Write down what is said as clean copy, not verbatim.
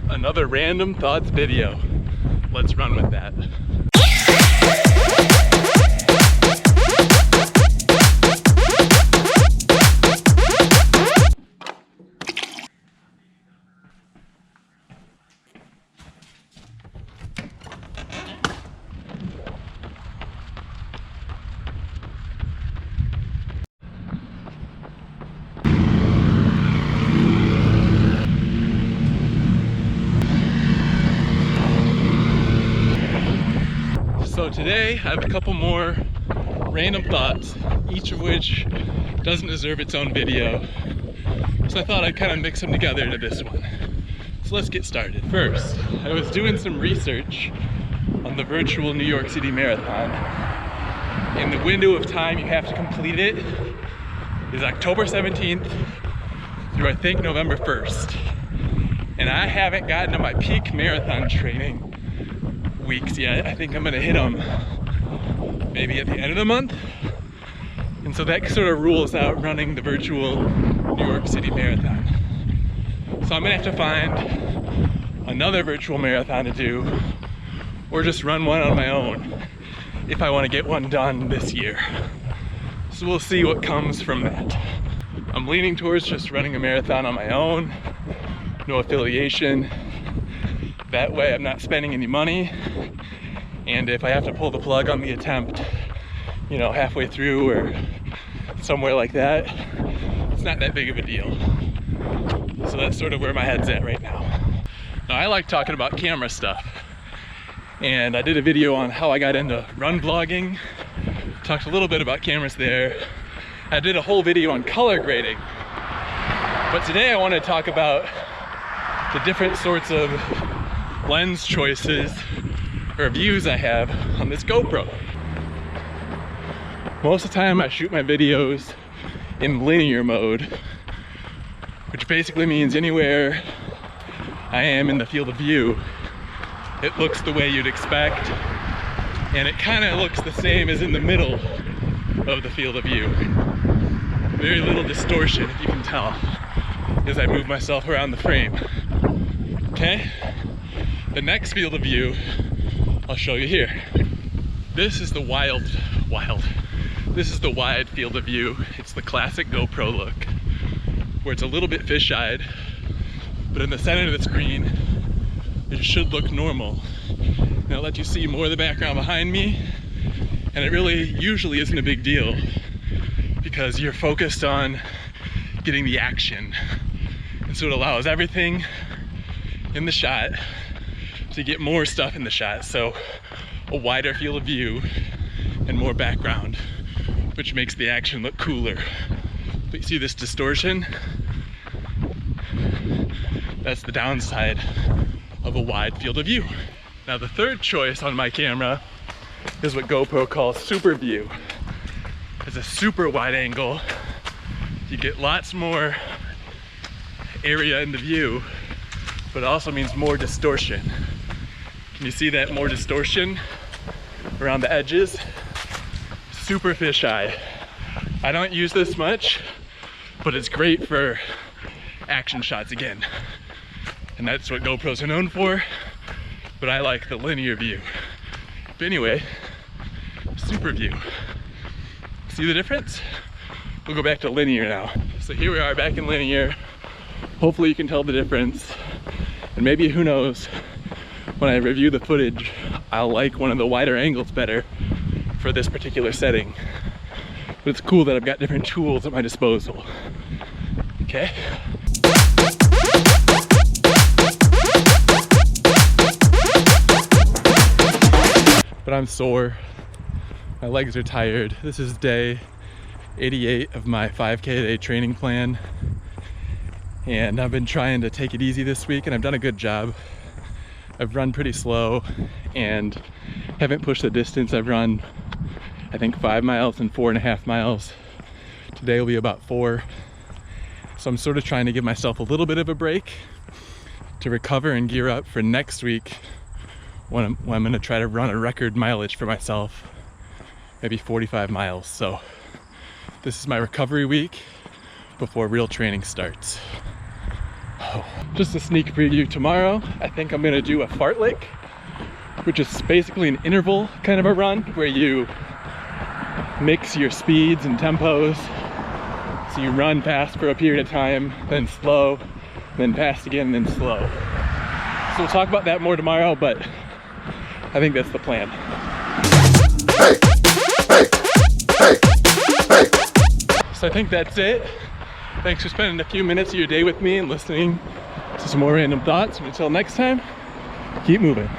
Another random thoughts video. Let's run with that. So today I have a couple more random thoughts, each of which doesn't deserve its own video. So I thought I'd kind of mix them together into this one. So let's get started. First, I was doing some research on the virtual New York City Marathon. And the window of time you have to complete it is October 17th through I think November 1st. And I haven't gotten to my peak marathon training weeks yet. I think I'm gonna hit them maybe at the end of the month. And so that sort of rules out running the virtual New York City Marathon. So I'm gonna have to find another virtual marathon to do, or just run one on my own if I want to get one done this year. So we'll see what comes from that. I'm leaning towards just running a marathon on my own, no affiliation. That way I'm not spending any money, and if I have to pull the plug on the attempt, you know, halfway through or somewhere like that, it's not that big of a deal. So that's sort of where my head's at right now. Now I like talking about camera stuff, and I did a video on how I got into run vlogging, talked a little bit about cameras there. I did a whole video on color grading, but today I want to talk about the different sorts of lens choices or views I have on this GoPro. Most of the time I shoot my videos in linear mode, which basically means anywhere I am in the field of view, it looks the way you'd expect, and it kind of looks the same as in the middle of the field of view. Very little distortion, if you can tell, as I move myself around the frame. Okay? The next field of view, I'll show you here. This is the this is the wide field of view. It's the classic GoPro look, where it's a little bit fisheyed, but in the center of the screen, it should look normal. And it'll let you see more of the background behind me, and it really usually isn't a big deal because you're focused on getting the action. And so it allows everything in the shot to get more stuff in the shot, so a wider field of view and more background, which makes the action look cooler. But you see this distortion? That's the downside of a wide field of view. Now the third choice on my camera is what GoPro calls super view. It's a super wide angle. You get lots more area in the view, but it also means more distortion. Can you see that more distortion around the edges? Super fisheye. I don't use this much, but it's great for action shots again. And that's what GoPros are known for, but I like the linear view. But anyway, super view. See the difference? We'll go back to linear now. So here we are back in linear. Hopefully you can tell the difference. And maybe, who knows, when I review the footage, I'll like one of the wider angles better for this particular setting. But it's cool that I've got different tools at my disposal. Okay? But I'm sore. My legs are tired. This is day 88 of my 5K a day training plan. And I've been trying to take it easy this week, and I've done a good job. I've run pretty slow and haven't pushed the distance. I've run, I think, 5 miles and 4.5 miles. Today will be about 4. So I'm sort of trying to give myself a little bit of a break to recover and gear up for next week when I'm gonna try to run a record mileage for myself, maybe 45 miles. So this is my recovery week before real training starts. Oh. just a sneak preview. Tomorrow, I think I'm gonna do a fartlek, which is basically an interval kind of a run where you mix your speeds and tempos. So you run fast for a period of time, then slow, then fast again, then slow. So we'll talk about that more tomorrow, but I think that's the plan. So I think that's it. Thanks for spending a few minutes of your day with me and listening to some more random thoughts. And until next time, keep moving.